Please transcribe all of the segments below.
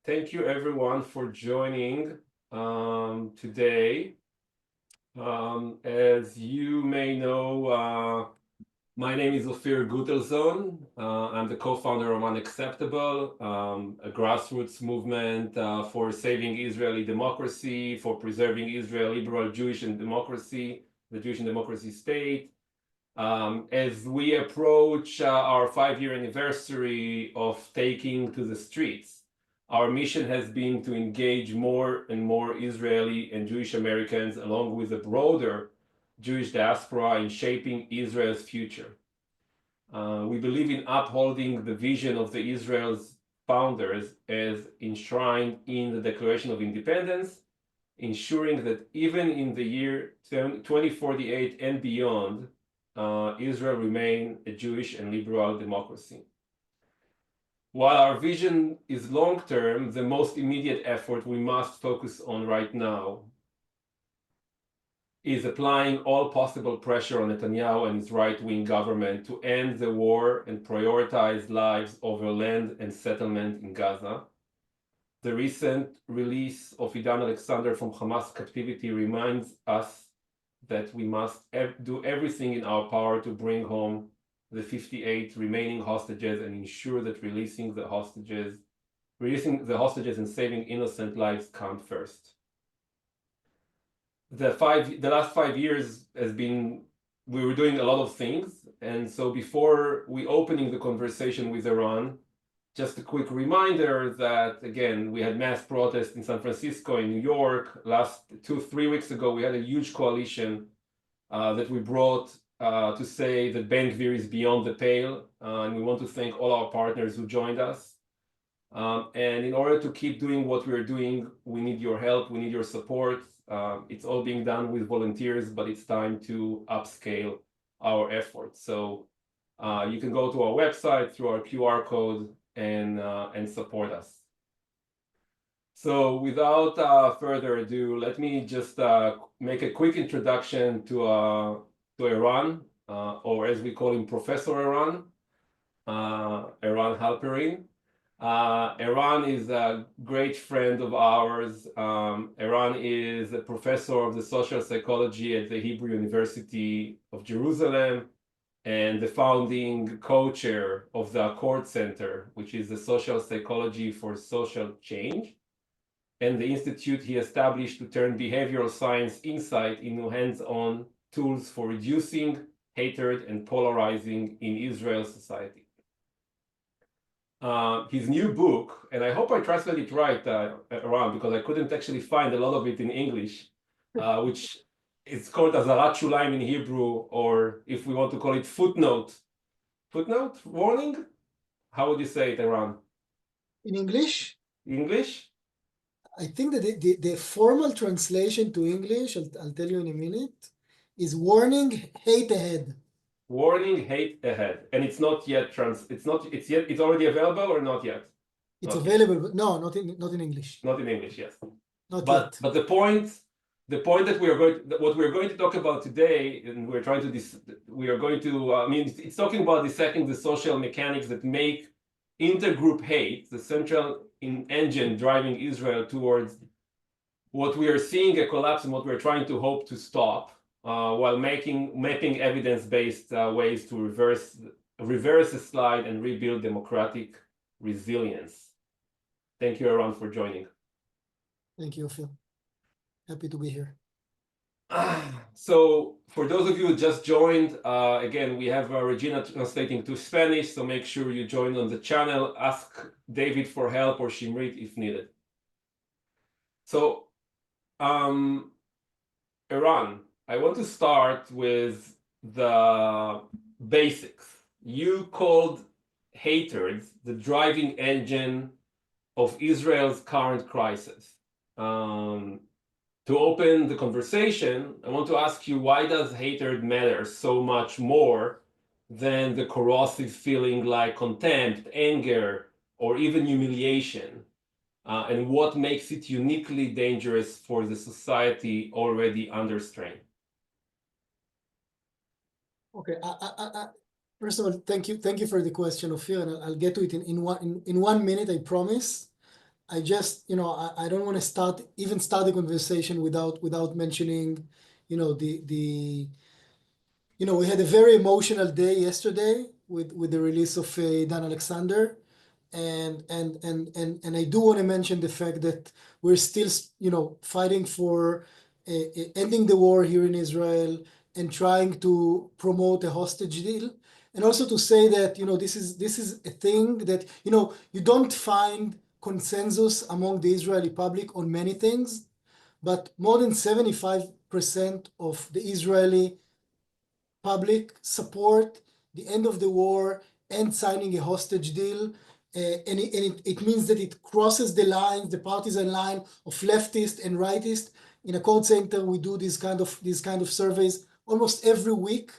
Thank you everyone for joining today. As you may know, my name is Ophir Gutelzon. I'm the co-founder of Unacceptable, a grassroots movement for saving Israeli democracy, for preserving Israel liberal Jewish and democracy, the Jewish and democracy state. As we approach our 5-year anniversary of taking to the streets, our mission has been to engage more and more Israeli and Jewish Americans, along with the broader Jewish diaspora, in shaping Israel's future. We believe in upholding the vision of the Israel's founders as enshrined in the Declaration of Independence, ensuring that even in the year 2048 and beyond, Israel remain a Jewish and liberal democracy. While our vision is long-term, the most immediate effort we must focus on right now is applying all possible pressure on Netanyahu and his right-wing government to end the war and prioritize lives over land and settlement in Gaza. The recent release of Idan Alexander from Hamas captivity reminds us that we must do everything in our power to bring home the 58 remaining hostages and ensure that releasing the hostages and saving innocent lives come first. The last 5 years we were doing a lot of things, and so before we opening the conversation with Eran, just a quick reminder that, again, we had mass protests in San Francisco, in New York. Last 2-3 weeks ago, we had a huge coalition that we brought to say that Ben Gvir is beyond the pale, and we want to thank all our partners who joined us. And in order to keep doing what we're doing, we need your help, we need your support. It's all being done with volunteers, but it's time to upscale our efforts. So you can go to our website through our QR code and support us. So without further ado, let me just make a quick introduction to Eran, or as we call him, Professor Eran, Eran Halperin. Eran is a great friend of ours. Eran is a professor of the social psychology at the Hebrew University of Jerusalem and the founding co-chair of the Accord Center, which is the social psychology for social change, and the institute he established to turn behavioral science insight into hands-on tools for reducing hatred and polarizing in Israel's society. His new book, and I hope I translated it right, Eran, because I couldn't actually find a lot of it in English, which is called Azarat Shulaim in Hebrew, or if we want to call it footnote. Footnote? Warning? How would you say it, Eran? In English? English? I think that the formal translation to English, I'll tell you in a minute, is warning, hate ahead. Warning, hate ahead. And it's not yet it's already available or not yet? It's available, but no, not in English. Not in English, yes. Not yet. But the point that what we're going to talk about today, and it's talking about dissecting the social mechanics that make intergroup hate the central engine driving Israel towards what we are seeing a collapse and what we're trying to hope to stop, while mapping evidence-based ways to reverse the slide and rebuild democratic resilience. Thank you, Eran, for joining. Thank you, Phil. Happy to be here. So for those of you who just joined, again, we have Regina translating to Spanish, so make sure you join on the channel. Ask David for help or Shimrit if needed. So, Eran, I want to start with the basics. You called hatred the driving engine of Israel's current crisis. To open the conversation, I want to ask you, why does hatred matter so much more than the corrosive feeling like contempt, anger, or even humiliation? And what makes it uniquely dangerous for the society already under strain? Okay, first of all, thank you for the question, Ophir, and I'll get to it in 1 minute, I promise. I just, I don't want to start the conversation without mentioning, we had a very emotional day yesterday with the release of Dan Alexander, and I do want to mention the fact that we're still, fighting for ending the war here in Israel and trying to promote a hostage deal, and also to say that this is a thing that you don't find consensus among the Israeli public on many things, but more than 75% of the Israeli public support the end of the war and signing a hostage deal. And it means that it crosses the lines, the partisan line of leftist and rightist. In a code center, we do these kind of surveys almost every week,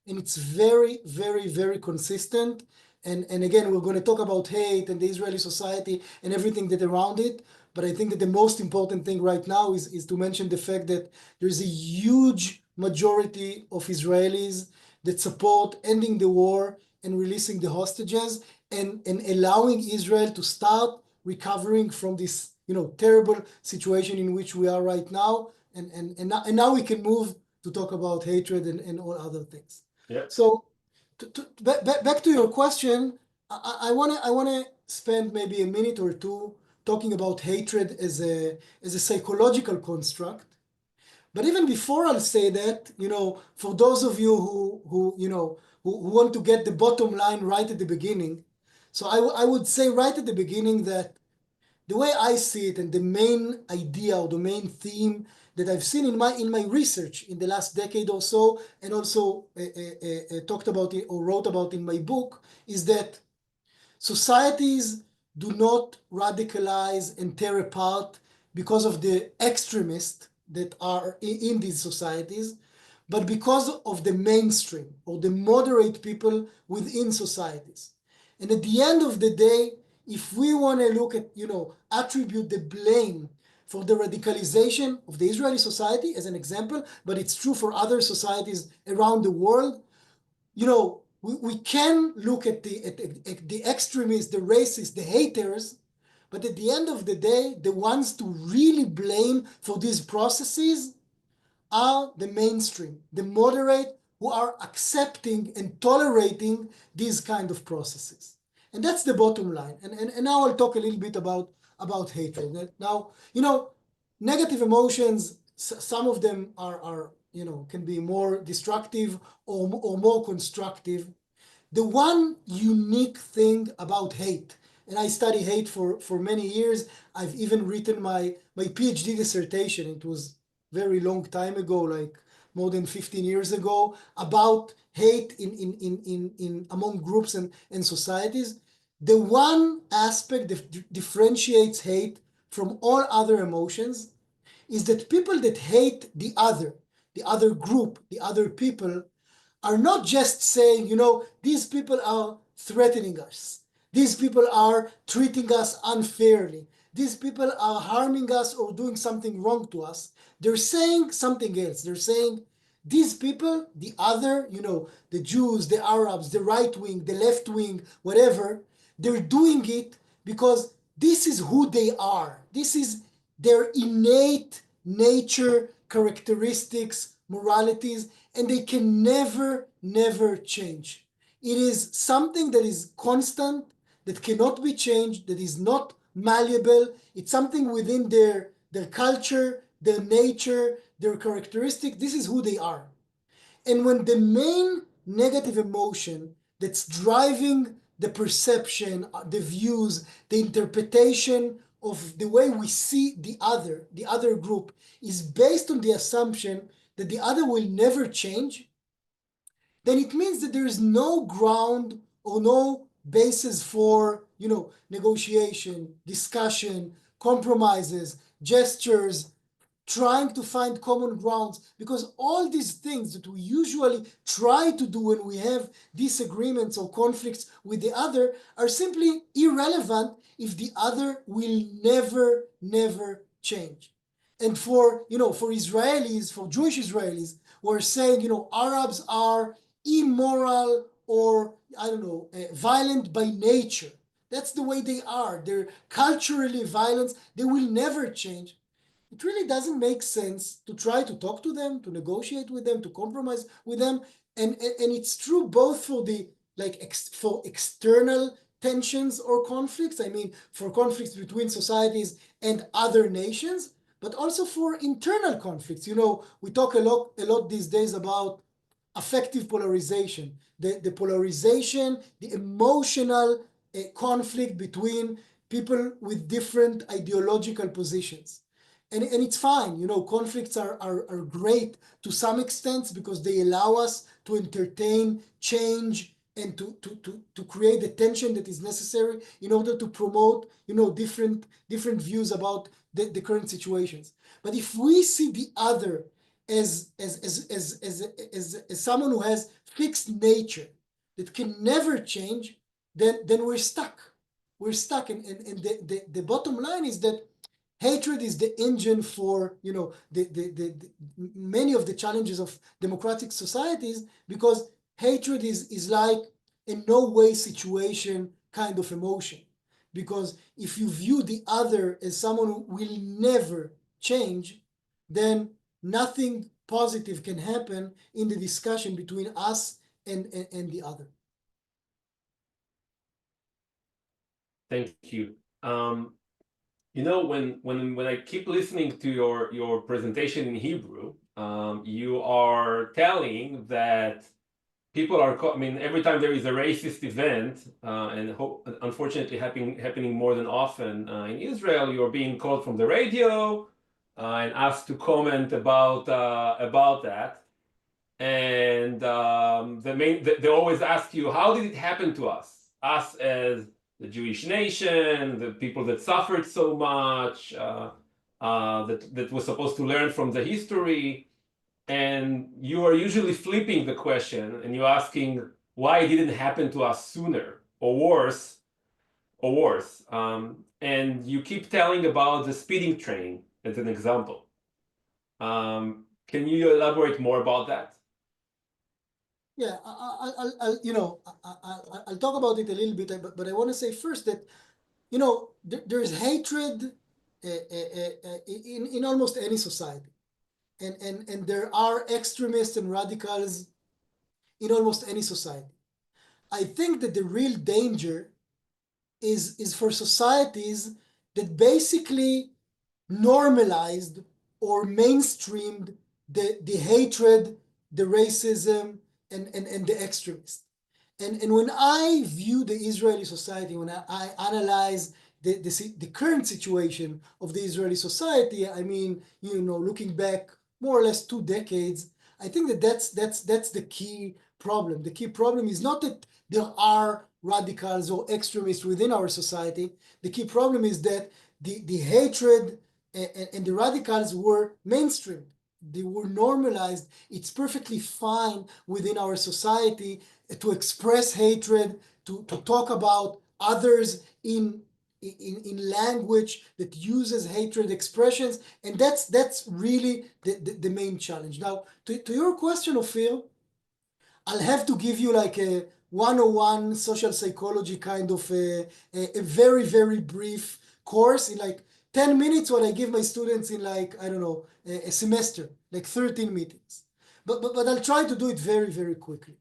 and it's very, very, very consistent. And again, we're going to talk about hate and the Israeli society and everything that around it. But I think that the most important thing right now is to mention the fact that there's a huge majority of Israelis that support ending the war and releasing the hostages and allowing Israel to start recovering from this terrible situation in which we are right now. And now we can move to talk about hatred and all other things. Yeah. So back to your question, I wanna spend maybe a minute or two talking about hatred as a psychological construct. But even before I'll say that, for those of you who want to get the bottom line right at the beginning, so I would say right at the beginning that the way I see it and the main idea or the main theme that I've seen in my research in the last decade or so, and also talked about it or wrote about in my book, is that societies do not radicalize and tear apart because of the extremists that are in these societies, but because of the mainstream or the moderate people within societies. And at the end of the day, if we want to look at, attribute the blame for the radicalization of the Israeli society as an example, but it's true for other societies around the world, we can look at the extremists, the racists, the haters, but at the end of the day, the ones to really blame for these processes are the mainstream, the moderate who are accepting and tolerating these kind of processes. And that's the bottom line. And now I'll talk a little bit about hatred. Now, negative emotions, some of them are can be more destructive or more constructive. The one unique thing about hate, and I study hate for many years. I've even written my PhD dissertation. It was very long time ago, like more than 15 years ago, about hate in among groups and societies. The one aspect that differentiates hate from all other emotions is that people that hate the other group, the other people, are not just saying, these people are threatening us. These people are treating us unfairly. These people are harming us or doing something wrong to us. They're saying something else. They're saying these people, the other, the Jews, the Arabs, the right wing, the left wing, whatever, they're doing it because this is who they are. This is their innate nature, characteristics, moralities, and they can never change. It is something that is constant, that cannot be changed, that is not malleable. It's something within their culture, their nature, their characteristic. This is who they are. And when the main negative emotion that's driving the perception, the views, the interpretation of the way we see the other group is based on the assumption that the other will never change, then it means that there is no ground or no basis for, negotiation, discussion, compromises, gestures, trying to find common grounds, because all these things that we usually try to do when we have disagreements or conflicts with the other are simply irrelevant if the other will never change. And for Israelis, for Jewish Israelis, we're saying, Arabs are immoral or, violent by nature. That's the way they are. They're culturally violent. They will never change. It really doesn't make sense to try to talk to them, to negotiate with them, to compromise with them. And it's true both for the for external tensions or conflicts, I mean, for conflicts between societies and other nations, but also for internal conflicts. You know, we talk a lot these days about affective polarization, the polarization, the emotional conflict between people with different ideological positions. And it's fine, you know, conflicts are great to some extent because they allow us to entertain change and to create the tension that is necessary in order to promote, you know, different views about the current situations. But if we see the other as someone who has fixed nature that can never change, then we're stuck. We're stuck. And the bottom line is that hatred is the engine for, you know, the many of the challenges of democratic societies, because hatred is like a no-way situation kind of emotion. Because if you view the other as someone who will never change, then nothing positive can happen in the discussion between us and the other. Thank you. You know, when I keep listening to your presentation in Hebrew, you are telling that people are, I mean, every time there is a racist event, and unfortunately happening more than often in Israel, you're being called from the radio and asked to comment about that. And they always ask you, how did it happen to us? Us as the Jewish nation, the people that suffered so much, that was supposed to learn from the history. And you are usually flipping the question and you're asking why it didn't happen to us sooner, or worse, and you keep telling about the speeding train as an example. Can you elaborate more about that? Yeah, I'll you know, I'll talk about it a little bit, but I want to say first that, you know, there's hatred in almost any society. And there are extremists and radicals in almost any society. I think that the real danger is for societies that basically normalized or mainstreamed the hatred, the racism, and the extremists. And when I view the Israeli society, when I analyze the current situation of the Israeli society, I mean, you know, looking back more or less 2 decades, I think that's the key problem. The key problem is not that there are radicals or extremists within our society. The key problem is that the hatred and the radicals were mainstream. They were normalized. It's perfectly fine within our society to express hatred, to talk about others in language that uses hatred expressions, and that's really the main challenge. Now, to your question, Ophir, I'll have to give you like a 101 social psychology kind of a very, very brief course in like 10 minutes, what I give my students in like, I don't know, a semester, like 13 meetings. But I'll try to do it very, very quickly.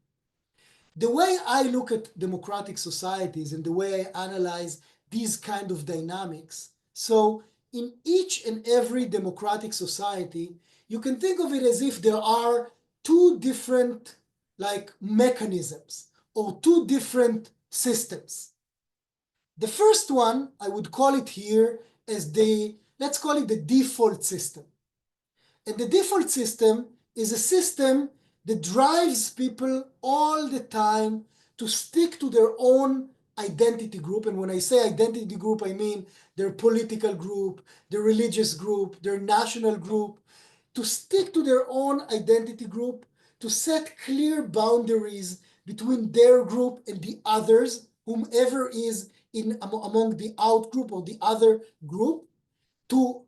The way I look at democratic societies and the way I analyze these kind of dynamics, so in each and every democratic society, you can think of it as if there are two different like mechanisms or two different systems. The first one, I would call it here as let's call it the default system. And the default system is a system that drives people all the time to stick to their own identity group. And when I say identity group, I mean their political group, their religious group, their national group, to stick to their own identity group, to set clear boundaries between their group and the others, whomever is among the out group or the other group, to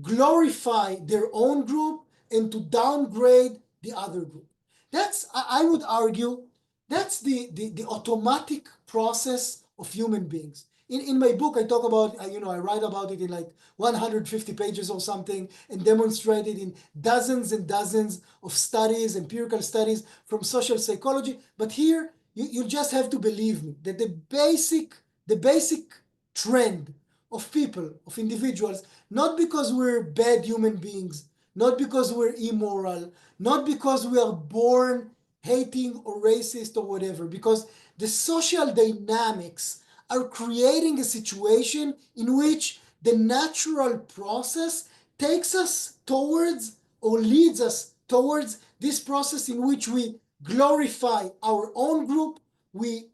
glorify their own group and to downgrade the other group. That's, I would argue, that's the automatic process of human beings. in my book, I talk about, I write about it in like 150 pages or something, and demonstrate it in dozens and dozens of studies, empirical studies from social psychology. But here, you just have to believe me that the basic trend of people, of individuals, not because we're bad human beings, not because we're immoral, not because we are born hating or racist or whatever, because the social dynamics are creating a situation in which the natural process takes us towards or leads us towards this process in which we glorify our own group, we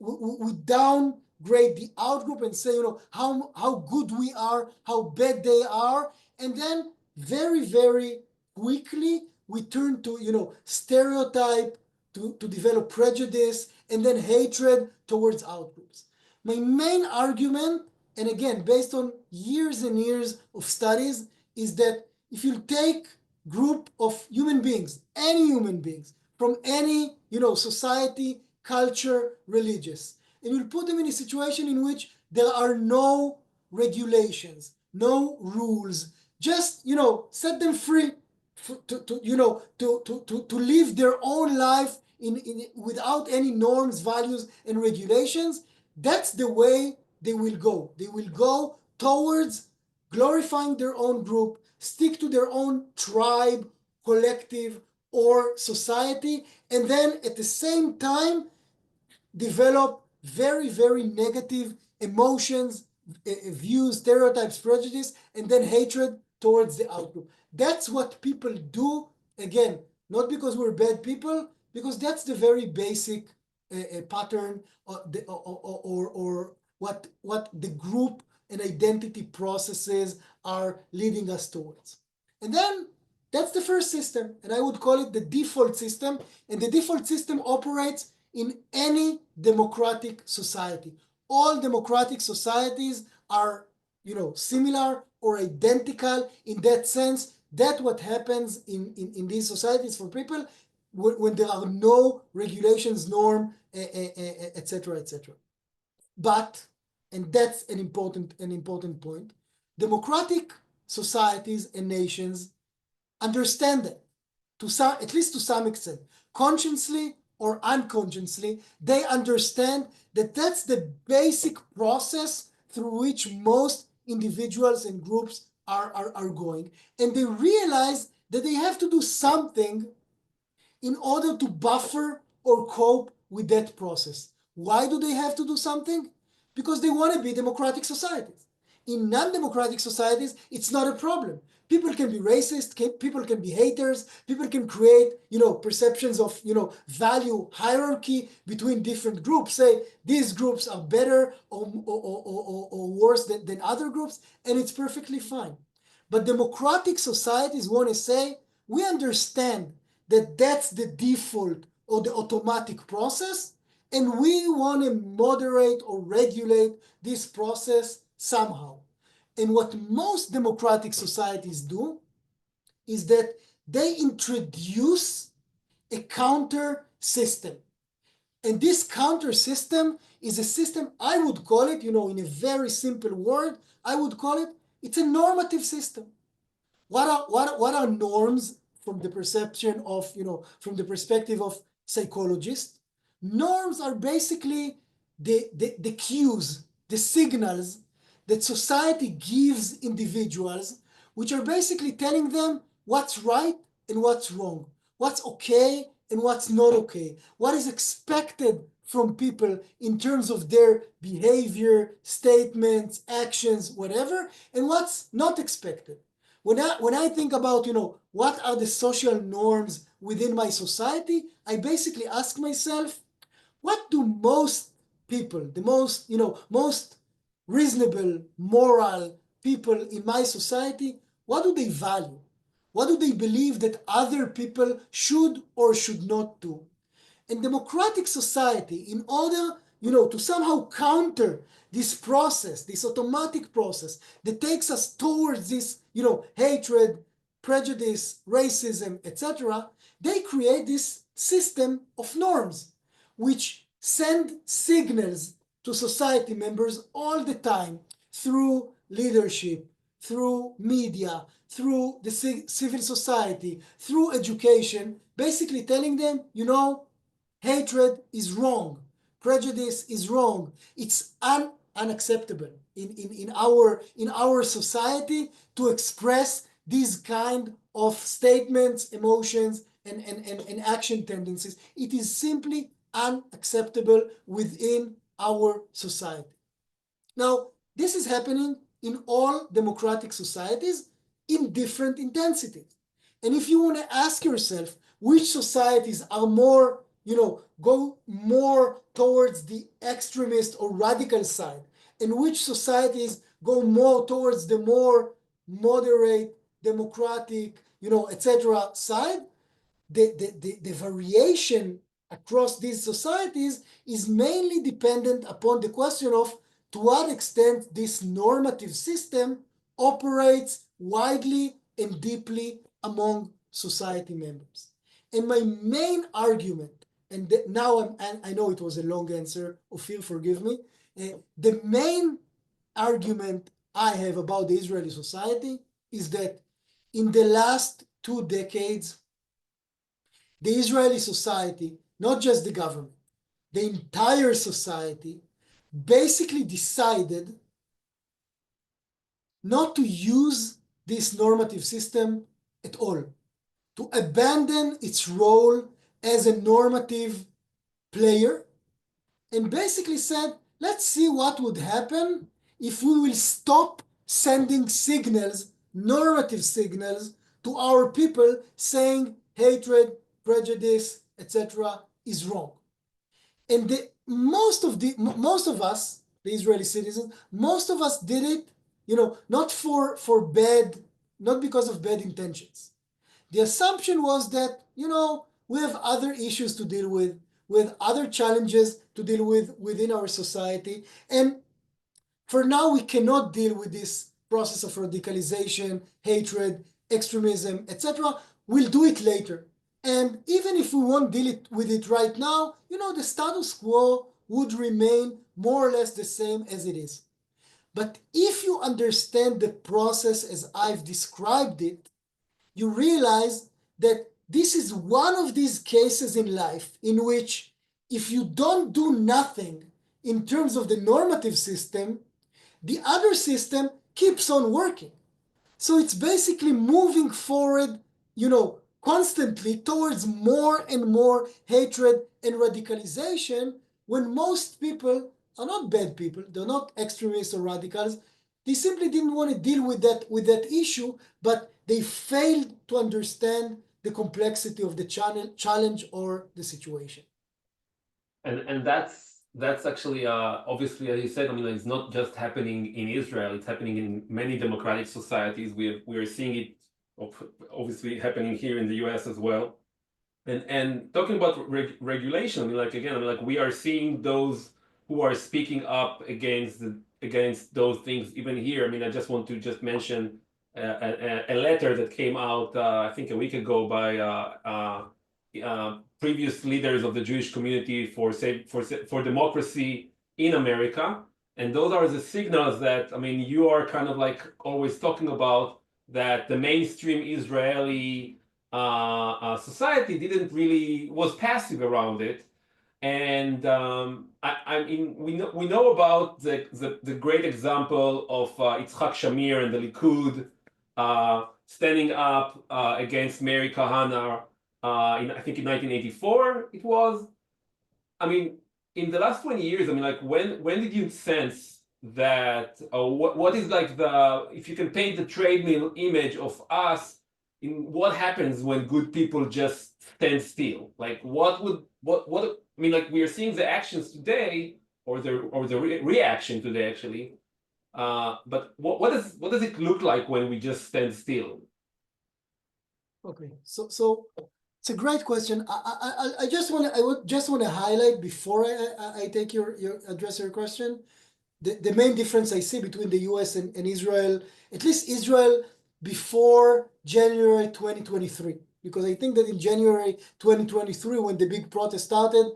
downgrade the out group and say, how good we are, how bad they are, and then very, very quickly we turn to, stereotype, to develop prejudice, and then hatred towards out groups. My main argument, and again, based on years and years of studies, is that if you take group of human beings, any human beings, from any, society, culture, religious, and you'll put them in a situation in which there are no regulations, no rules, just, set them free to live their own life without any norms, values, and regulations. That's the way they will go. They will go towards glorifying their own group, stick to their own tribe, collective, or society, and then at the same time develop very, very negative emotions, views, stereotypes, prejudice, and then hatred towards the outgroup. That's what people do, again, not because we're bad people, because that's the very basic pattern or what the group and identity processes are leading us towards. And then that's the first system, and I would call it the default system, and the default system operates in any democratic society. All democratic societies are, similar or identical in that sense. That's what happens in these societies for people when there are no regulations, norm, etc., etc. But, and that's an important point, democratic societies and nations understand that, at least to some extent, consciously or unconsciously, they understand that that's the basic process through which most individuals and groups are going. And they realize that they have to do something in order to buffer or cope with that process. Why do they have to do something? Because they want to be democratic societies. In non-democratic societies, it's not a problem. People can be racist, people can be haters, people can create, perceptions of, value hierarchy between different groups, say these groups are better or worse than other groups, and it's perfectly fine. But democratic societies want to say, we understand that that's the default or the automatic process, and we want to moderate or regulate this process somehow. And what most democratic societies do is that they introduce a counter system. And this counter system is a system, I would call it, in a very simple word, I would call it, it's a normative system. What are norms from the perception of, from the perspective of psychologists? Norms are basically the cues, the signals that society gives individuals, which are basically telling them what's right and what's wrong, what's okay and what's not okay, what is expected from people in terms of their behavior, statements, actions, whatever, and what's not expected. When I think about, what are the social norms within my society, I basically ask myself, what do most people, the most reasonable, moral people in my society, what do they value? What do they believe that other people should or should not do? And democratic society, in order, to somehow counter this process, this automatic process that takes us towards this, hatred, prejudice, racism, etc., they create this system of norms, which send signals to society members all the time through leadership, through media, through the civil society, through education, basically telling them, you know, hatred is wrong, prejudice is wrong, it's unacceptable in our society to express these kind of statements, emotions, and action tendencies. It is simply unacceptable within our society. Now, this is happening in all democratic societies in different intensities. And if you want to ask yourself which societies are more, go more towards the extremist or radical side, and which societies go more towards the more moderate, democratic, etc. side, the variation across these societies is mainly dependent upon the question of to what extent this normative system operates widely and deeply among society members. And my main argument, and now I know it was a long answer, Ophir, forgive me. The main argument I have about the Israeli society is that in the last 2 decades, the Israeli society, not just the government, the entire society basically decided not to use this normative system at all, to abandon its role as a normative player, and basically said, let's see what would happen if we will stop sending signals, normative signals, to our people saying hatred, prejudice, etc. is wrong. And most of us, the Israeli citizens, most of us did it, not for bad, not because of bad intentions. The assumption was that, we have other issues to deal with other challenges to deal with within our society. And for now, we cannot deal with this process of radicalization, hatred, extremism, etc. We'll do it later. And even if we won't deal with it right now, the status quo would remain more or less the same as it is. But if you understand the process as I've described it, you realize that this is one of these cases in life in which if you don't do nothing in terms of the normative system, the other system keeps on working. So it's basically moving forward, constantly towards more and more hatred and radicalization when most people are not bad people, they're not extremists or radicals. They simply didn't want to deal with that issue, but they failed to understand the complexity of the challenge or the situation. And that's actually obviously, as you said, I mean, it's not just happening in Israel, it's happening in many democratic societies. We are seeing it obviously happening here in the US as well. And talking about regulation, I mean, like we are seeing those who are speaking up against those things even here. I mean, I just want to just mention a letter that came out I think a week ago by previous leaders of the Jewish community for democracy in America. And those are the signals that, I mean, you are kind of like always talking about, that the mainstream Israeli society was passive around it. And I mean, we know about the great example of Yitzhak Shamir and the Likud standing up against Mary Kahana I think in 1984 it was. I mean, in the last 20 years, I mean, like when did you sense that, what is like if you can paint the treadmill image of us, in what happens when good people just stand still? Like what I mean, like we are seeing the actions today, or the reaction today actually, but what does it look like when we just stand still? Okay, so it's a great question. I would just want to highlight before I take address your question, the main difference I see between the US and Israel, at least Israel before January 2023, because I think that in January 2023, when the big protest started,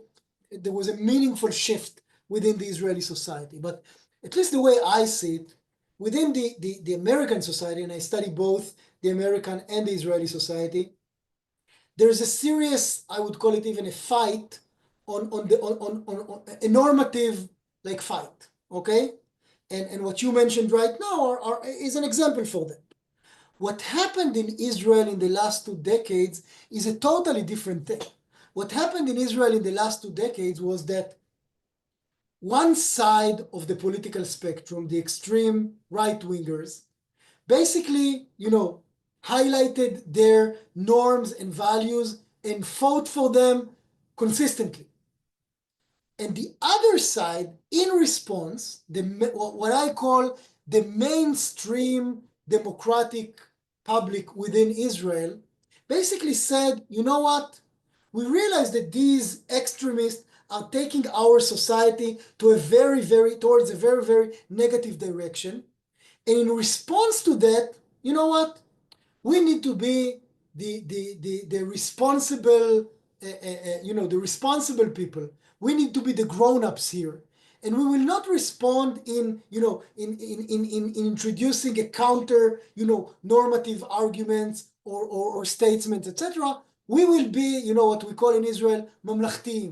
there was a meaningful shift within the Israeli society. But at least the way I see it, within the American society, and I study both the American and the Israeli society, there's a serious, I would call it even a fight on a normative like fight, okay? And what you mentioned right now is an example for that. What happened in Israel in the last 2 decades is a totally different thing. What happened in Israel in the last 2 decades was that one side of the political spectrum, the extreme right-wingers, basically, highlighted their norms and values and fought for them consistently. And the other side, in response, what I call the mainstream democratic public within Israel, basically said, you know what? We realize that these extremists are taking our society to towards a very, very negative direction. And in response to that, you know what? We need to be the responsible, the responsible people. We need to be the grown-ups here. And we will not respond in introducing a counter, normative arguments or statements, etc. We will be, what we call in Israel, mamlachtim.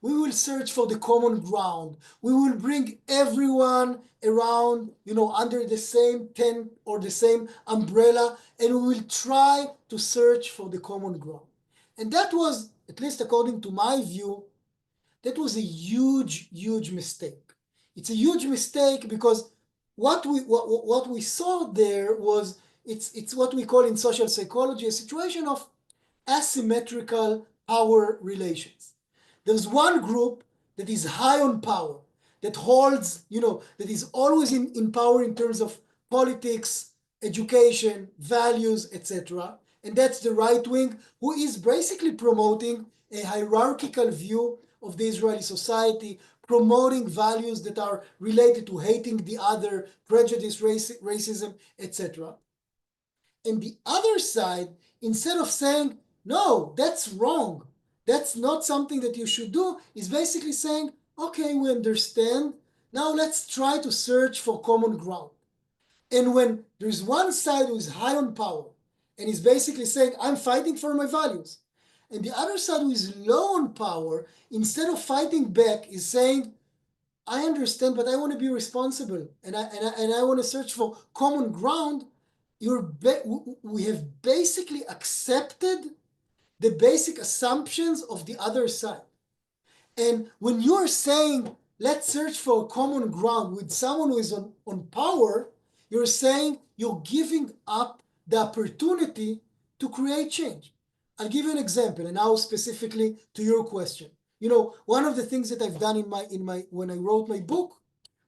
We will search for the common ground. We will bring everyone around, under the same tent or the same umbrella, and we will try to search for the common ground. And that was, at least according to my view, that was a huge, huge mistake. It's a huge mistake because what we saw there was, it's what we call in social psychology a situation of asymmetrical power relations. There's one group that is high on power, that holds, that is always in power in terms of politics, education, values, etc. And that's the right wing, who is basically promoting a hierarchical view of the Israeli society, promoting values that are related to hating the other, prejudice, racism, etc. And the other side, instead of saying, no, that's wrong, that's not something that you should do, is basically saying, okay, we understand. Now let's try to search for common ground. And when there's one side who is high on power and is basically saying, I'm fighting for my values, and the other side who is low on power, instead of fighting back, is saying, I understand, but I want to be responsible, and I want to search for common ground. We have basically accepted the basic assumptions of the other side. And when you're saying, let's search for common ground with someone who is on power, you're saying you're giving up the opportunity to create change. I'll give you an example, and now specifically to your question. One of the things that I've done when I wrote my book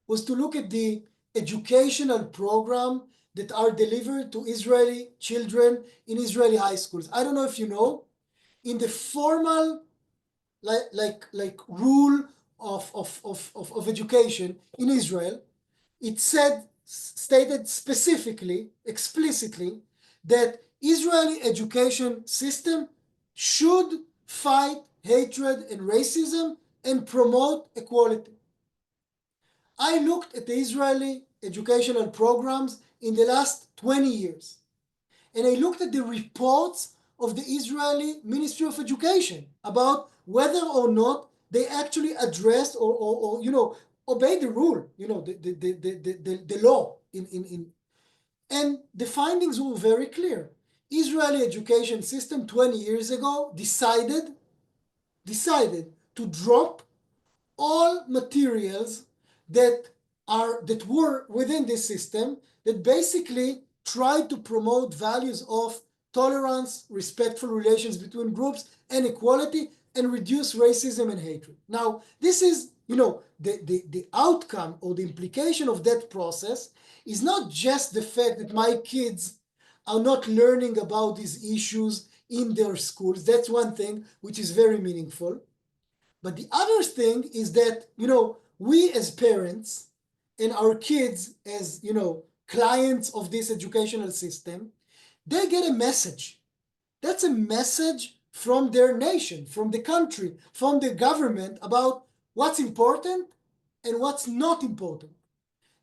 was to look at the educational program that are delivered to Israeli children in Israeli high schools. I don't know if you know, in the formal rule of education in Israel, it stated specifically, explicitly, that Israeli education system should fight hatred and racism and promote equality. I looked at the Israeli educational programs in the last 20 years, and I looked at the reports of the Israeli Ministry of Education about whether or not they actually addressed or obey the rule, the law and the findings were very clear. Israeli education system 20 years ago decided to drop all materials that were within this system that basically tried to promote values of tolerance, respectful relations between groups, and equality, and reduce racism and hatred. Now, this is, the outcome or the implication of that process is not just the fact that my kids are not learning about these issues in their schools. That's one thing which is very meaningful. But the other thing is that, we as parents and our kids as, clients of this educational system, they get a message. That's a message from their nation, from the country, from the government about what's important and what's not important.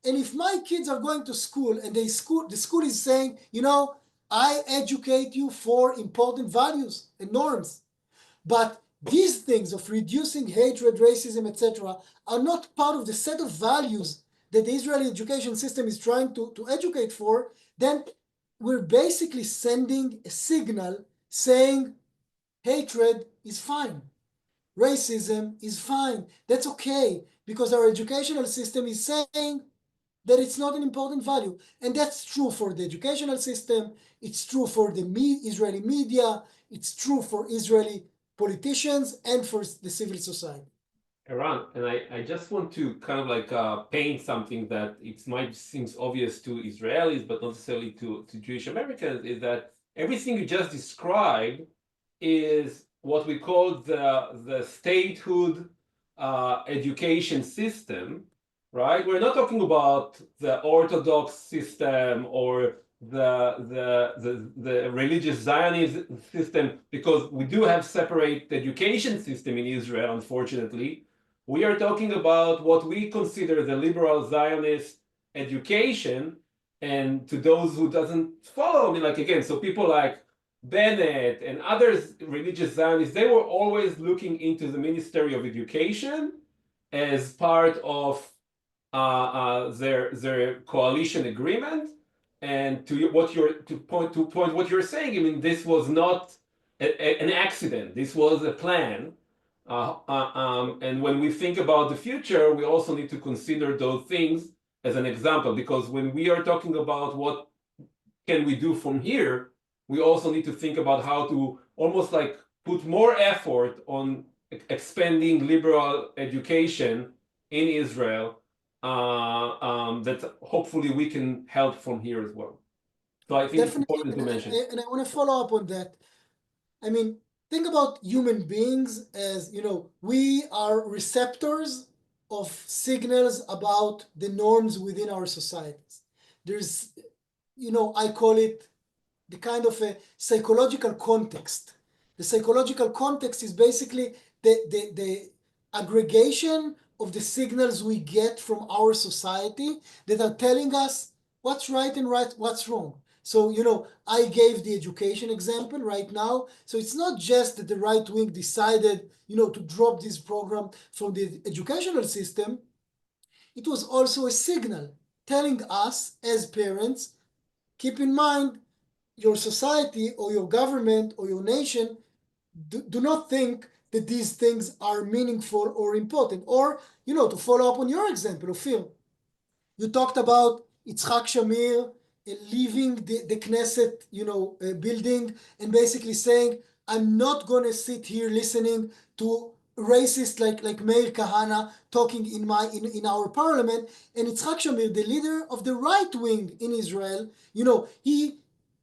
And if my kids are going to school and the school is saying, I educate you for important values and norms, but these things of reducing hatred, racism, etc., are not part of the set of values that the Israeli education system is trying to educate for, then we're basically sending a signal saying hatred is fine, racism is fine, that's okay, because our educational system is saying that it's not an important value. And that's true for the educational system, it's true for the Israeli media, it's true for Israeli politicians and for the civil society. Eran, and I just want to kind of like paint something that it might seems obvious to Israelis, but not necessarily to Jewish Americans, is that everything you just described is what we call the statehood education system, right? We're not talking about the Orthodox system or the religious Zionist system, because we do have separate education system in Israel, unfortunately. We are talking about what we consider the liberal Zionist education, and to those who doesn't follow me, like again, so people like Bennett and others, religious Zionists, they were always looking into the Ministry of Education as part of their coalition agreement. And to point what you're saying, I mean, this was not an accident. This was a plan. And when we think about the future, we also need to consider those things as an example, because when we are talking about what can we do from here, we also need to think about how to almost like put more effort on expanding liberal education in Israel, that hopefully we can help from here as well. So I think it's Definitely, important to mention. and I want to follow up on that. I mean, think about human beings as, we are receptors of signals about the norms within our societies. There's, I call it the kind of a psychological context. The psychological context is basically the aggregation of the signals we get from our society that are telling us what's right and what's wrong. So, I gave the education example right now. So it's not just that the right wing decided, to drop this program from the educational system. It was also a signal telling us as parents, keep in mind, your society or your government or your nation do not think that these things are meaningful or important. Or, to follow up on your example of Phil, you talked about Yitzhak Shamir leaving the Knesset, building and basically saying, I'm not going to sit here listening to racists like Meir Kahana talking in our parliament. And Yitzhak Shamir, the leader of the right wing in Israel, he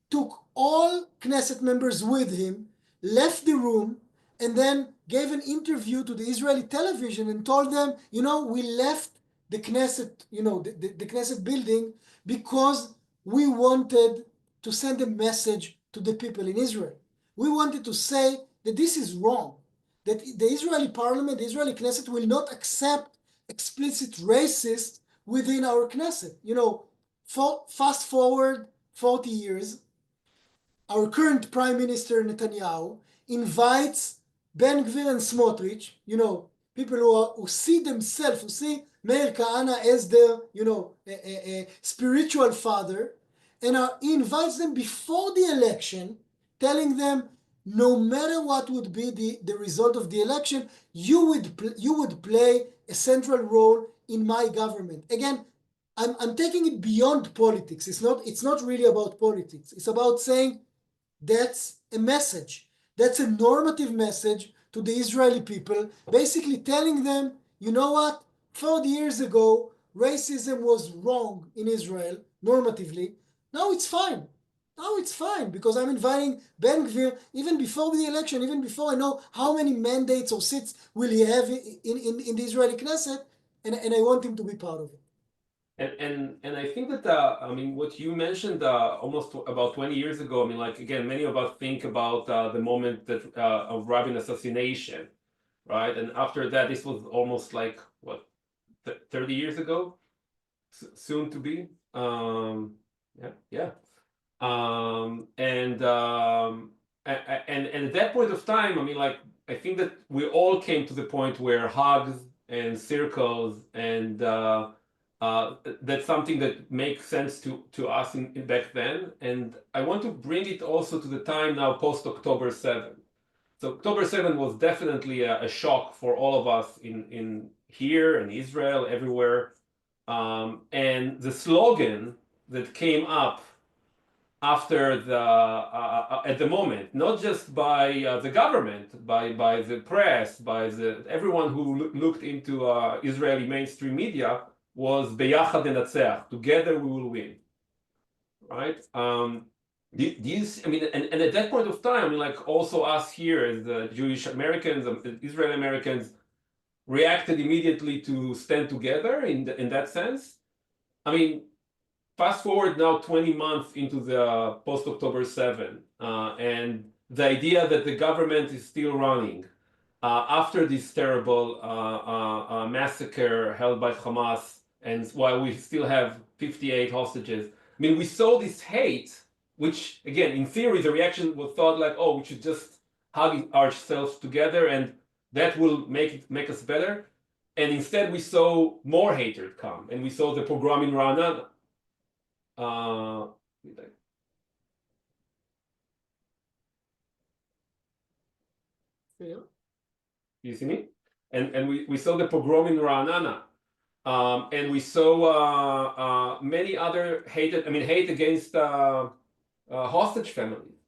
took all Knesset members with him, left the room, and then gave an interview to the Israeli television and told them, we left the Knesset, the Knesset building because we wanted to send a message to the people in Israel. We wanted to say that this is wrong, that the Israeli parliament, the Israeli Knesset will not accept explicit racists within our Knesset. Fast forward 40 years, our current Prime Minister Netanyahu invites Ben Gvir and Smotrich, people who see themselves, who see Meir Kahana as their, a spiritual father, and he invites them before the election, telling them, no matter what would be the result of the election, you would play a central role in my government. Again, I'm taking it beyond politics. It's not really about politics. It's about saying, that's a message. That's a normative message to the Israeli people, basically telling them, you know what, 40 years ago, racism was wrong in Israel, normatively. Now it's fine. Now it's fine because I'm inviting Ben Gvir even before the election, even before I know how many mandates or seats will he have in the Israeli Knesset, and I want him to be part of it. And I think that I mean what you mentioned almost about 20 years ago. I mean, like again, many of us think about the moment that of Rabin assassination, right? And after that, this was almost like what 30 years ago, soon to be. Yeah. And at that point of time, I mean, like, I think that we all came to the point where hugs and circles and that's something that makes sense to us in back then. And I want to bring it also to the time now post October 7th. So October 7th was definitely a shock for all of us in here, in Israel, everywhere. And the slogan that came up after at the moment, not just by the government, by the press, by everyone who looked into Israeli mainstream media, was "Beyachad Nenatzech," together we will win, right? These, I mean, and at that point of time, I mean, like also us here as the Jewish Americans, Israeli Americans, reacted immediately to stand together in that sense. I mean, fast forward now 20 months into the post-October 7, and the idea that the government is still running after this terrible massacre held by Hamas, and while we still have 58 hostages. I mean, we saw this hate, which, again, in theory, the reaction was thought like, oh, we should just hug ourselves together, and that will make us better. And instead, we saw more hatred come, and we saw the pogrom in Ra'anana. Yeah. You see me? And we saw the pogrom in Ra'anana. And we saw many other hate against hostage families.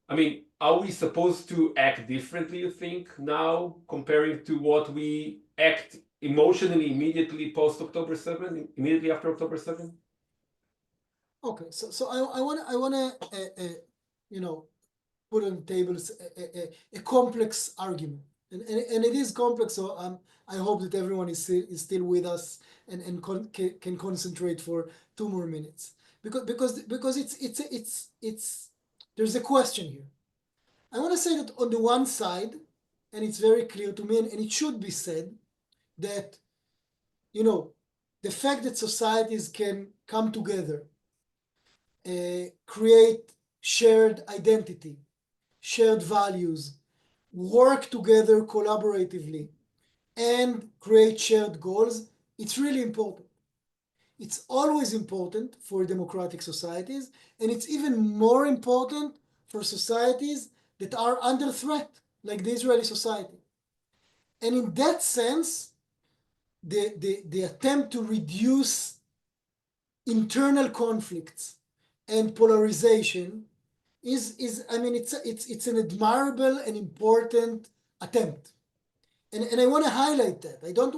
I mean, are we supposed to act differently, you think, now, comparing to what we act emotionally immediately post October 7th, immediately after October 7th? Okay, so I wanna you know, put on the table a complex argument, and it is complex. So I hope that everyone is still with us and can concentrate for 2 more minutes, because it's there's a question here. I want to say that on the one side, and it's very clear to me, and it should be said, that the fact that societies can come together, create shared identity, shared values, work together collaboratively, and create shared goals, it's really important. It's always important for democratic societies, and it's even more important for societies that are under threat, like the Israeli society. And in that sense, the attempt to reduce internal conflicts and polarization is I mean, it's an admirable and important attempt. And I want to highlight that. I don't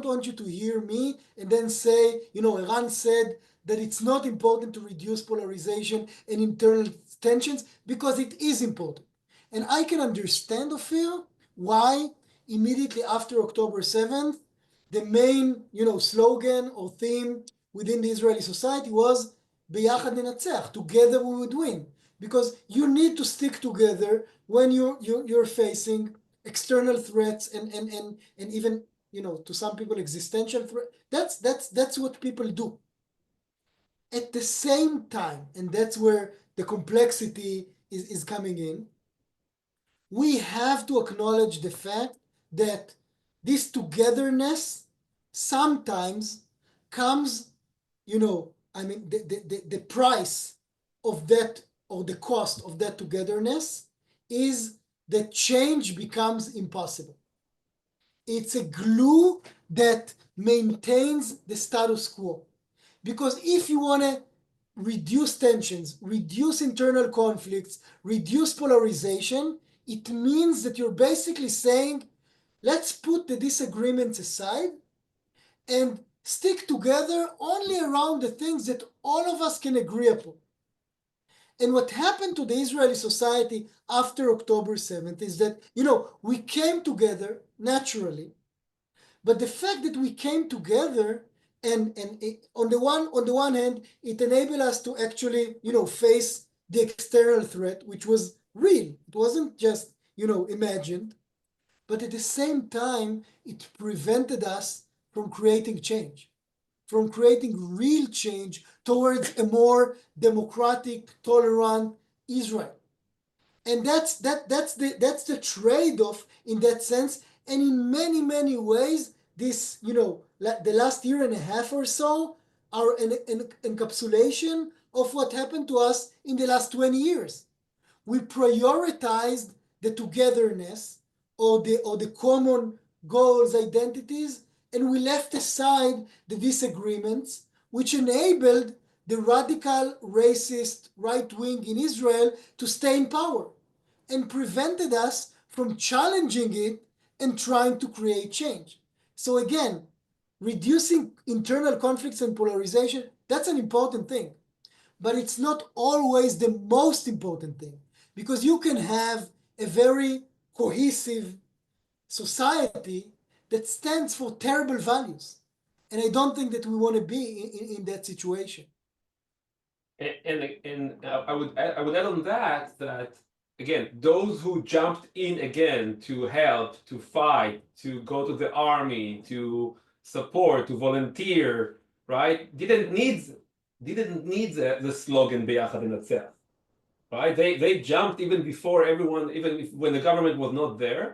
want you to hear me and then say, Eran said that it's not important to reduce polarization and internal tensions, because it is important. And I can understand, Ophir, why immediately after October 7th, the main, slogan or theme within the Israeli society was "Beyachad Nenatzech," together we would win. Because you need to stick together when you're facing external threats and even, to some people, existential threat. That's what people do. At the same time, and that's where the complexity is coming in, we have to acknowledge the fact that this togetherness sometimes comes, the price of that, or the cost of that togetherness, is that change becomes impossible. It's a glue that maintains the status quo. Because if you want to reduce tensions, reduce internal conflicts, reduce polarization, it means that you're basically saying, let's put the disagreements aside and stick together only around the things that all of us can agree upon. And what happened to the Israeli society after October 7th is that, we came together naturally, but the fact that we came together and on the one hand, it enabled us to actually, face the external threat, which was real. It wasn't just, imagined. But at the same time, it prevented us from creating change, from creating real change towards a more democratic, tolerant Israel. And that's the trade-off in that sense. And in many, many ways, this, the last year and a half or so are an encapsulation of what happened to us in the last 20 years. We prioritized the togetherness or the common goals, identities, and we left aside the disagreements, which enabled the radical, racist right wing in Israel to stay in power and prevented us from challenging it and trying to create change. So again, reducing internal conflicts and polarization, that's an important thing. But it's not always the most important thing, because you can have a very cohesive society that stands for terrible values. And I don't think that we want to be in that situation. And I would add on that again, those who jumped in again to help, to fight, to go to the army, to support, to volunteer, right? Didn't need the slogan "Beyachad Nenatzech," right? They jumped even before everyone, even when the government was not there.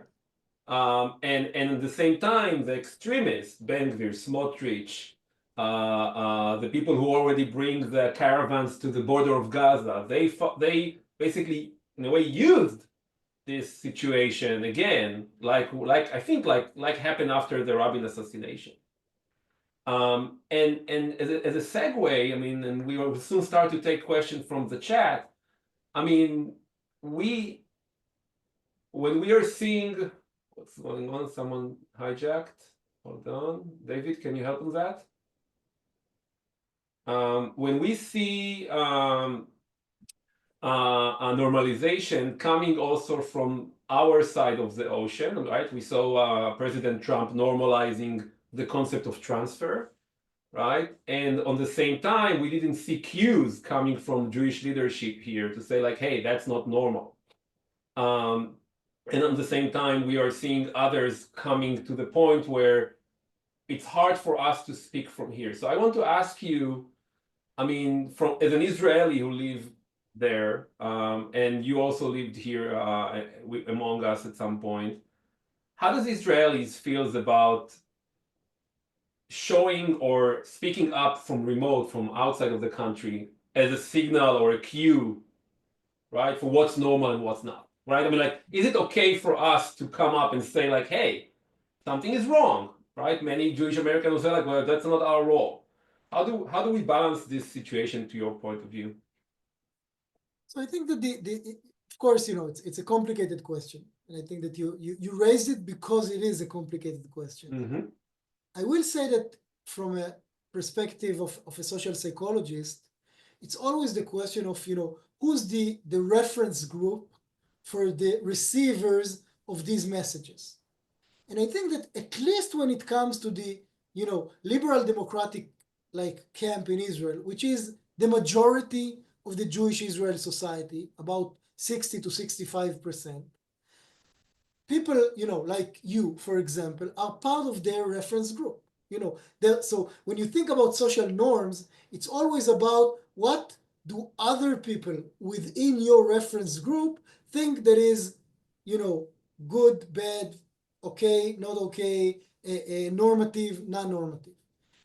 And at the same time, the extremists, Ben Gvir, Smotrich, the people who already bring the caravans to the border of Gaza, they basically, in a way, used this situation again, like I think like happened after the Rabin assassination. And as a segue, I mean, and we will soon start to take questions from the chat. I mean, when we are seeing what's going on, someone hijacked. Hold on, David, can you help with that? When we see a normalization coming also from our side of the ocean, right? We saw President Trump normalizing the concept of transfer, right? And on the same time, we didn't see cues coming from Jewish leadership here to say like, hey, that's not normal. And at the same time, we are seeing others coming to the point where it's hard for us to speak from here. So I want to ask you, I mean, as an Israeli who lived there, and you also lived here among us at some point, how does Israelis feel about showing or speaking up from remote, from outside of the country, as a signal or a cue, right, for what's normal and what's not, right? I mean, like, is it okay for us to come up and say like, hey, something is wrong, right? Many Jewish Americans will say like, well, that's not our role. How do we balance this situation to your point of view? So I think that of course, it's a complicated question, and I think that you raised it because it is a complicated question. Mm-hmm. I will say that from a perspective of a social psychologist, it's always the question of, who's the reference group for the receivers of these messages. And I think that at least when it comes to the, liberal democratic camp in Israel, which is the majority of the Jewish Israel society, about 60 to 65%, people, like you, for example, are part of their reference group. So when you think about social norms, it's always about what do other people within your reference group think that is, good, bad, okay, not okay, normative, non-normative.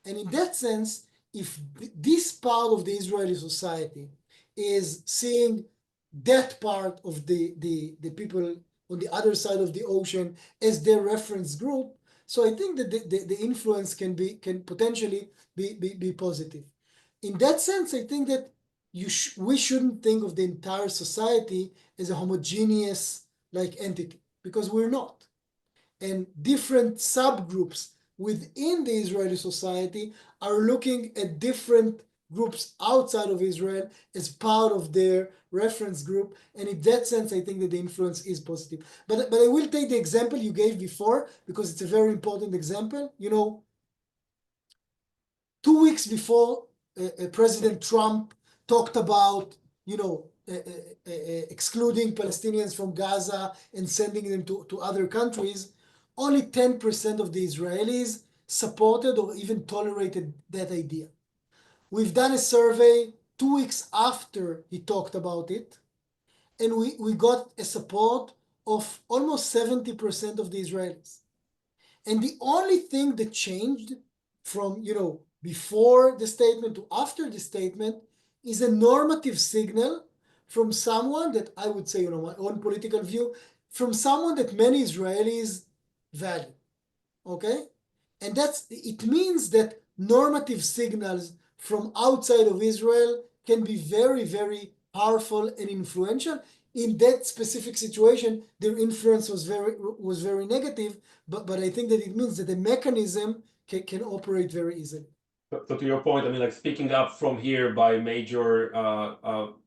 And in that sense, if this part of the Israeli society is seeing that part of the people on the other side of the ocean as their reference group, so I think that the influence can potentially be positive. In that sense, I think that we shouldn't think of the entire society as a homogeneous entity, because we're not. And different subgroups within the Israeli society are looking at different groups outside of Israel as part of their reference group. And in that sense, I think that the influence is positive. But I will take the example you gave before, because it's a very important example. 2 weeks before President Trump talked about, excluding Palestinians from Gaza and sending them to other countries, only 10% of the Israelis supported or even tolerated that idea. We've done a survey 2 weeks after he talked about it, and we got a support of almost 70% of the Israelis. And the only thing that changed from, before the statement to after the statement is a normative signal from someone that I would say, my own political view, from someone that many Israelis value. Okay? And it means that normative signals from outside of Israel can be very, very powerful and influential. In that specific situation, their influence was very negative, but I think that it means that the mechanism can operate very easily. So to your point, I mean, like speaking up from here by major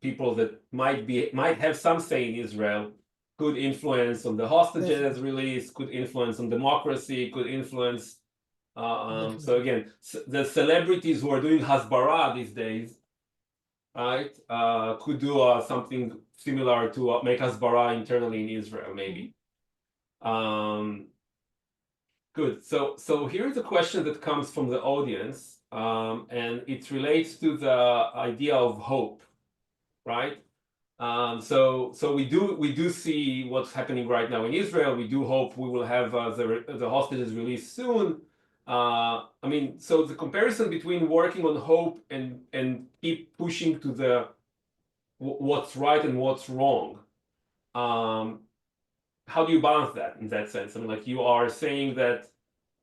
people that might have some say in Israel could influence on the hostages release, could influence on democracy, could influence. So again, the celebrities who are doing hasbara these days, right, could do something similar to make hasbara internally in Israel, maybe. Good. So here's a question that comes from the audience, and it relates to the idea of hope, right? So we do see what's happening right now in Israel. We do hope we will have the hostages released soon. I mean, so the comparison between working on hope and keep pushing to the what's right and what's wrong. How do you balance that in that sense? I mean, like you are saying that,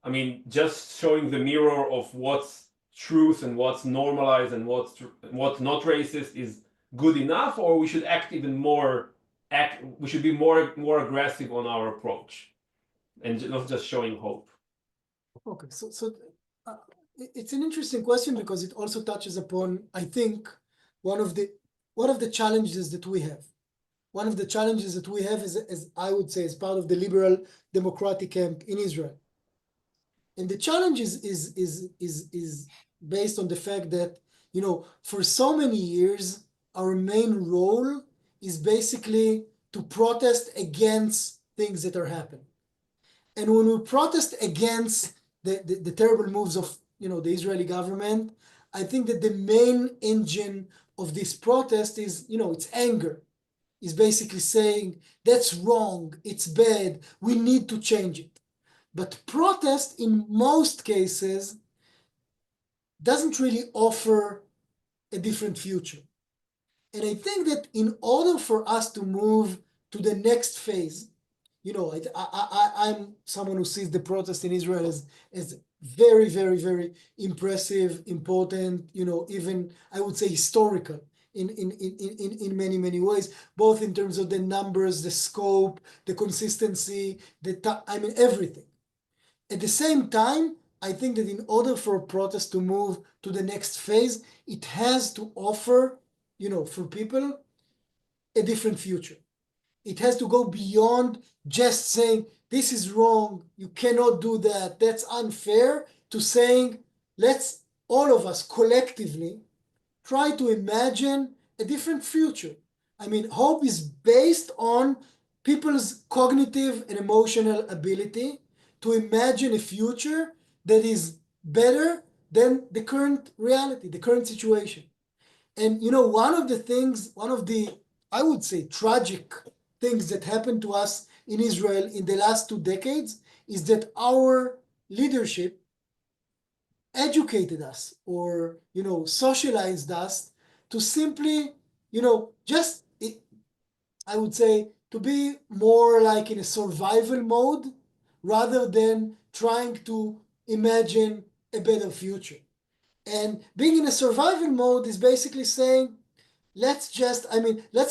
I mean, just showing the mirror of what's truth and what's normalized and what's not racist is good enough, or we should act even more. We should be more aggressive on our approach, and not just showing hope. Okay, so it's an interesting question because it also touches upon, I think, one of the challenges that we have. One of the challenges that we have is, as I would say, as part of the liberal democratic camp in Israel. And the challenge is based on the fact that, for so many years, our main role is basically to protest against things that are happening. And when we protest against the terrible moves of, the Israeli government, I think that the main engine of this protest is, it's anger. Is basically saying, that's wrong, it's bad, we need to change it. But protest, in most cases, doesn't really offer a different future. And I think that in order for us to move to the next phase, I'm someone who sees the protest in Israel as very, very, very impressive, important, even I would say historical in many, many ways, both in terms of the numbers, the scope, the consistency, everything. At the same time, I think that in order for a protest to move to the next phase, it has to offer, for people, a different future. It has to go beyond just saying, this is wrong, you cannot do that, that's unfair, to saying, let's all of us collectively try to imagine a different future. I mean, hope is based on people's cognitive and emotional ability to imagine a future that is better than the current reality, the current situation. And one of the, I would say, tragic things that happened to us in Israel in the last 2 decades is that our leadership educated us or, socialized us to simply, just, I would say, to be more like in a survival mode rather than trying to imagine a better future. And being in a survival mode is basically saying, let's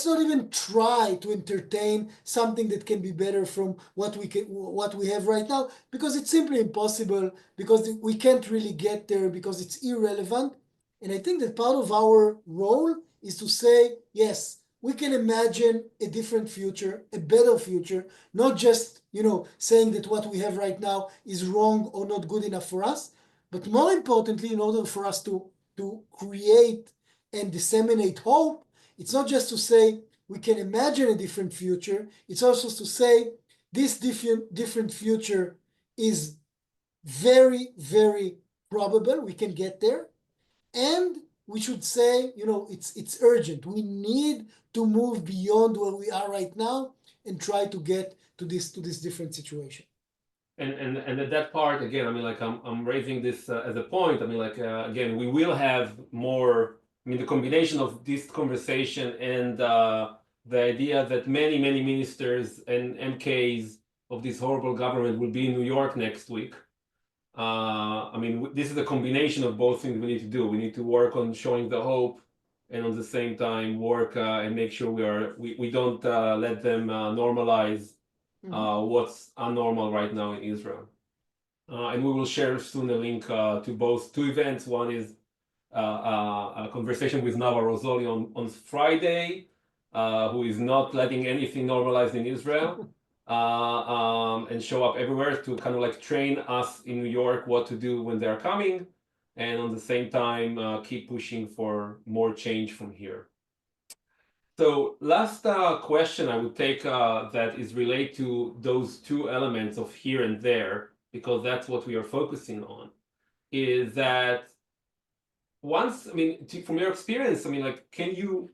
not even try to entertain something that can be better from what we have right now, because it's simply impossible, because we can't really get there, because it's irrelevant. And I think that part of our role is to say, yes, we can imagine a different future, a better future, not just, saying that what we have right now is wrong or not good enough for us, but more importantly, in order for us to create and disseminate hope, it's not just to say we can imagine a different future, it's also to say this different future is very, very probable we can get there. And we should say, it's urgent. We need to move beyond where we are right now and try to get to this different situation. And at that part again, I mean, like I'm raising this as a point. I mean, like again, we will have more. I mean, the combination of this conversation and the idea that many ministers and MKs of this horrible government will be in New York next week. I mean, this is a combination of both things we need to do. We need to work on showing the hope, and at the same time work and make sure we don't let them normalize what's unnormal right now in Israel. And we will share soon a link to both two events. One is a conversation with Nava Rosoli on Friday, who is not letting anything normalize in Israel, and show up everywhere to kind of like train us in New York what to do when they're coming, and at the same time keep pushing for more change from here. So last question I would take that is related to those two elements of here and there, because that's what we are focusing on, is that once, I mean, from your experience, I mean, like, can you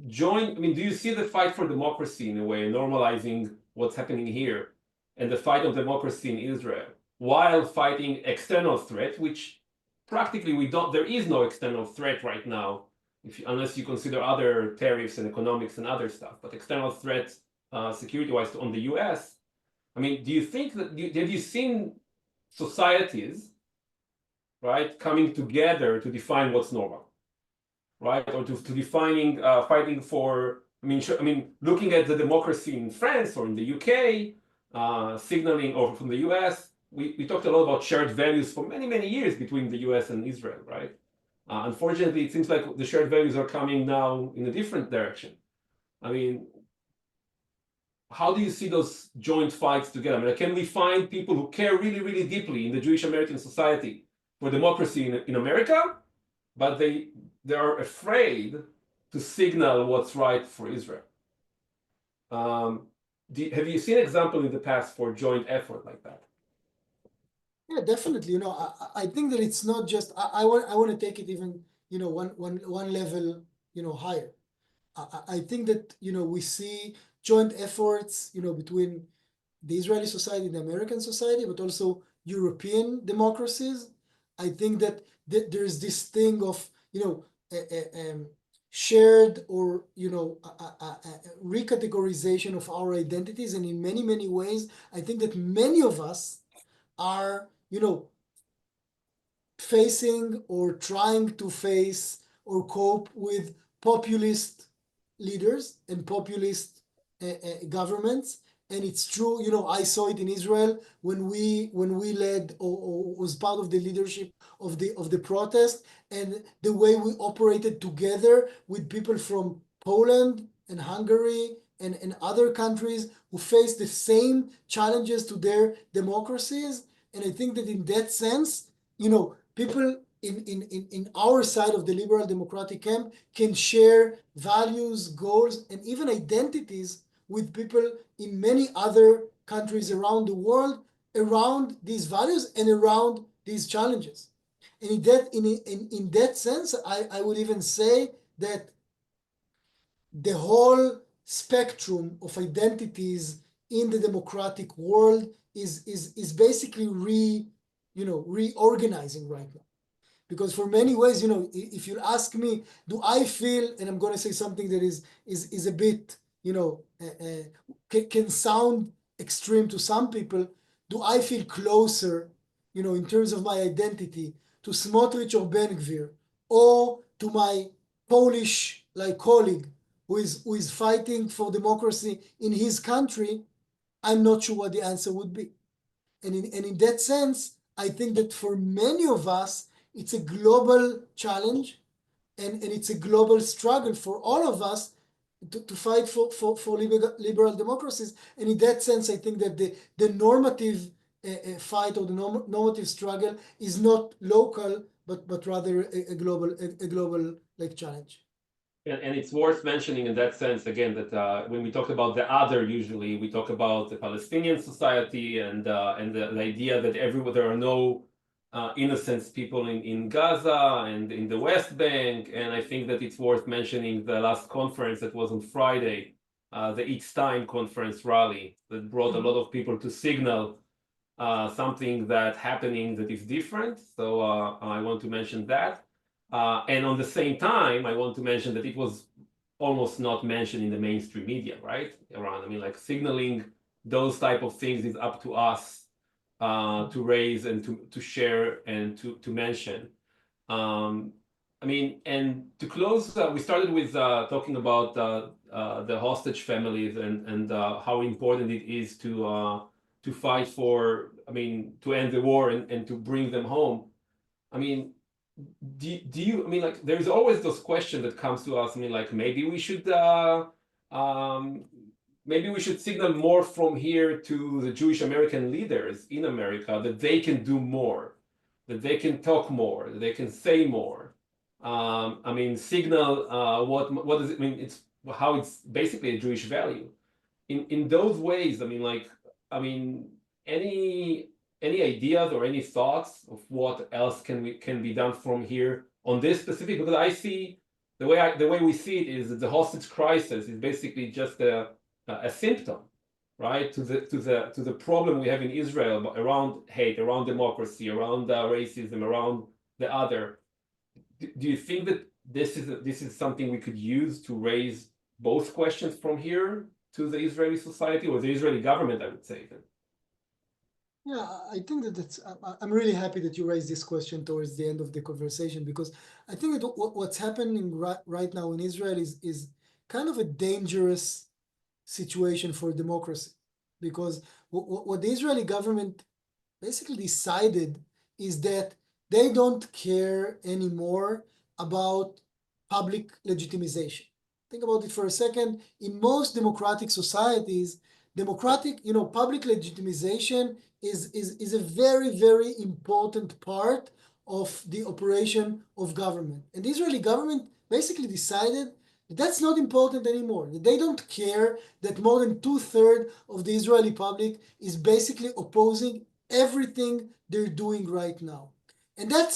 join, I mean, do you see the fight for democracy in a way, normalizing what's happening here, and the fight of democracy in Israel, while fighting external threat, which practically there is no external threat right now, unless you consider other tariffs and economics and other stuff, but external threats security-wise on the US. I mean, do you think that, have you seen societies, right, coming together to define what's normal, right, or to defining fighting for, I mean, looking at the democracy in France or in the UK, signaling, or from the US, we talked a lot about shared values for many years between the US and Israel, right? Unfortunately, it seems like the shared values are coming now in a different direction. I mean, how do you see those joint fights together? I mean, can we find people who care really deeply in the Jewish American society for democracy in America, but they are afraid to signal what's right for Israel? Have you seen example in the past for joint effort like that? Yeah, definitely. I think that it's not just, I want to take it even, one level, higher. I think that, we see joint efforts, between the Israeli society and the American society, but also European democracies. I think that there's this thing of, shared or, recategorization of our identities. And in many ways, I think that many of us are, facing or trying to face or cope with populist leaders and populist governments. And it's true, I saw it in Israel when we led or was part of the leadership of the protest, and the way we operated together with people from Poland and Hungary and other countries who face the same challenges to their democracies. And I think that in that sense, people in our side of the liberal democratic camp can share values, goals, and even identities with people in many other countries around the world around these values and around these challenges. And in that sense, I would even say that the whole spectrum of identities in the democratic world is basically reorganizing right now. Because for many ways, if you ask me, do I feel, and I'm going to say something that is a bit, can sound extreme to some people, do I feel closer, in terms of my identity to Smotrich or Ben Gvir, or to my Polish colleague who is fighting for democracy in his country? I'm not sure what the answer would be. And in that sense, I think that for many of us, it's a global challenge, and it's a global struggle for all of us to fight for liberal democracies. And in that sense, I think that the normative fight or the normative struggle is not local, but rather a global challenge. And it's worth mentioning in that sense, again, that when we talk about the other, usually we talk about the Palestinian society and the idea that everywhere there are no innocent people in Gaza and in the West Bank. And I think that it's worth mentioning the last conference that was on Friday, the Stein Conference rally that brought a lot of people to signal something that happening that is different. So I want to mention that. And on the same time, I want to mention that it was almost not mentioned in the mainstream media, right? Around, I mean, like signaling those type of things is up to us to raise and to share and to mention. I mean, and to close, we started with talking about the hostage families and how important it is to fight for, I mean, to end the war and to bring them home. I mean, do you, I mean, like, there's always this question that comes to us. I mean, like, um, maybe we should signal more from here to the Jewish American leaders in America that they can do more, that they can talk more, that they can say more. I mean, signal what does it mean? It's how it's basically a Jewish value. In those ways, I mean, like, I mean, any any ideas or any thoughts of what else can be done from here on this specific? Because I see the way we see it is that the hostage crisis is basically just a symptom, right, to the problem we have in Israel around hate, around democracy, around racism, around the other. Do you think that this is something we could use to raise both questions from here to the Israeli society or the Israeli government, I would say then? Yeah, I think that I'm really happy that you raised this question towards the end of the conversation, because I think that what's happening right now in Israel is kind of a dangerous situation for democracy, because what the Israeli government basically decided is that they don't care anymore about public legitimization. Think about it for a second. In most democratic societies, public legitimization is a very, very important part of the operation of government. And the Israeli government basically decided that that's not important anymore. That they don't care that more than 2/3 of the Israeli public is basically opposing everything they're doing right now. And that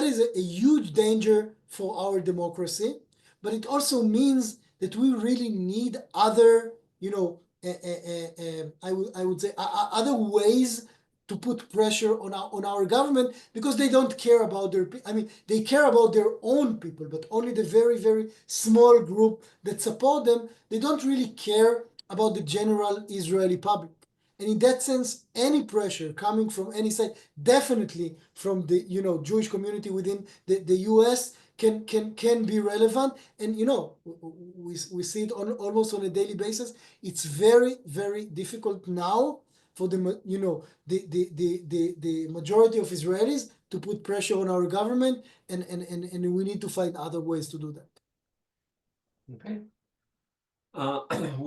is a huge danger for our democracy, but it also means that we really need other, I would say, other ways to put pressure on our government, because they don't care about they care about their own people, but only the very, very small group that support them. They don't really care about the general Israeli public. And in that sense, any pressure coming from any side, definitely from the Jewish community within the US, can be relevant. And we see it almost on a daily basis. It's very, very difficult now for the majority of Israelis to put pressure on our government, and we need to find other ways to do that. Okay.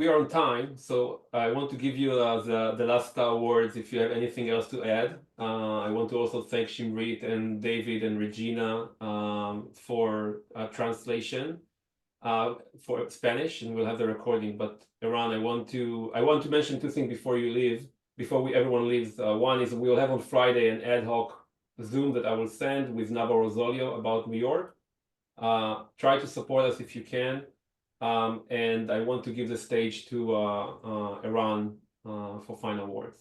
We are on time, so I want to give you the last words if you have anything else to add. I want to also thank Shimrit and David and Regina for translation for Spanish, and we'll have the recording. But Eran, I want to mention two things before you leave, before everyone leaves. One is we'll have on Friday an ad hoc Zoom that I will send with Nava Rosolio about New York. Try to support us if you can. And I want to give the stage to Eran for final words.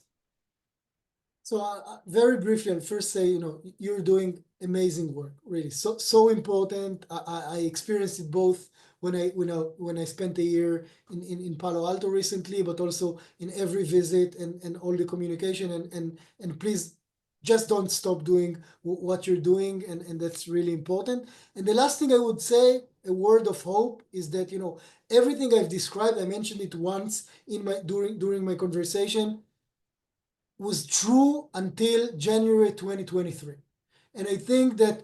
So very briefly, I'll first say, you're doing amazing work, really, so important. I experienced it both when I spent a year in Palo Alto recently, but also in every visit and all the communication, and please just don't stop doing what you're doing, and that's really important. And the last thing I would say, a word of hope, is that everything I've described, I mentioned it once during my conversation, was true until January 2023. And I think that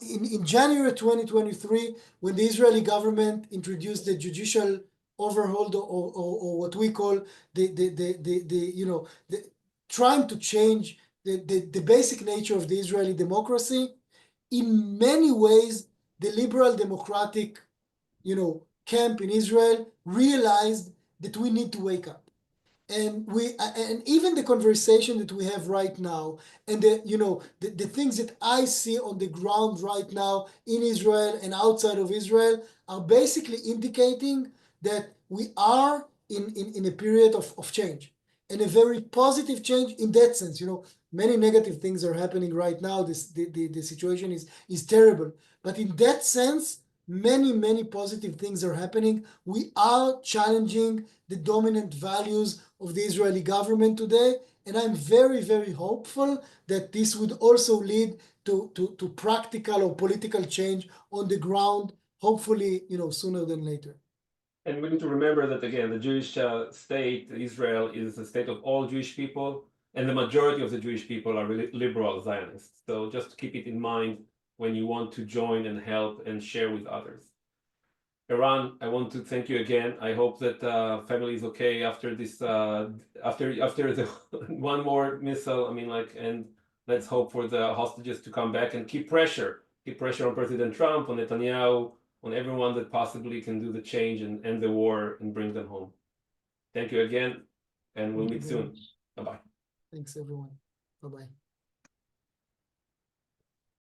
in January 2023, when the Israeli government introduced the judicial overhaul, or what we call the trying to change the basic nature of the Israeli democracy, in many ways, the liberal democratic camp in Israel realized that we need to wake up. And even the conversation that we have right now, and the things that I see on the ground right now in Israel and outside of Israel are basically indicating that we are in a period of change, and a very positive change in that sense. Many negative things are happening right now. The situation is terrible, but in that sense, many positive things are happening. We are challenging the dominant values of the Israeli government today, and I'm very hopeful that this would also lead to practical or political change on the ground, hopefully sooner than later. And we need to remember that, again, the Jewish state, Israel, is a state of all Jewish people, and the majority of the Jewish people are really liberal Zionists. So just keep it in mind when you want to join and help and share with others. Eran, I want to thank you again. I hope that family is okay after this, after the one more missile. And let's hope for the hostages to come back and keep pressure on President Trump, on Netanyahu, on everyone that possibly can do the change and end the war and bring them home. Thank you again, and we'll meet soon. Bye-bye. Thanks, everyone. Bye-bye.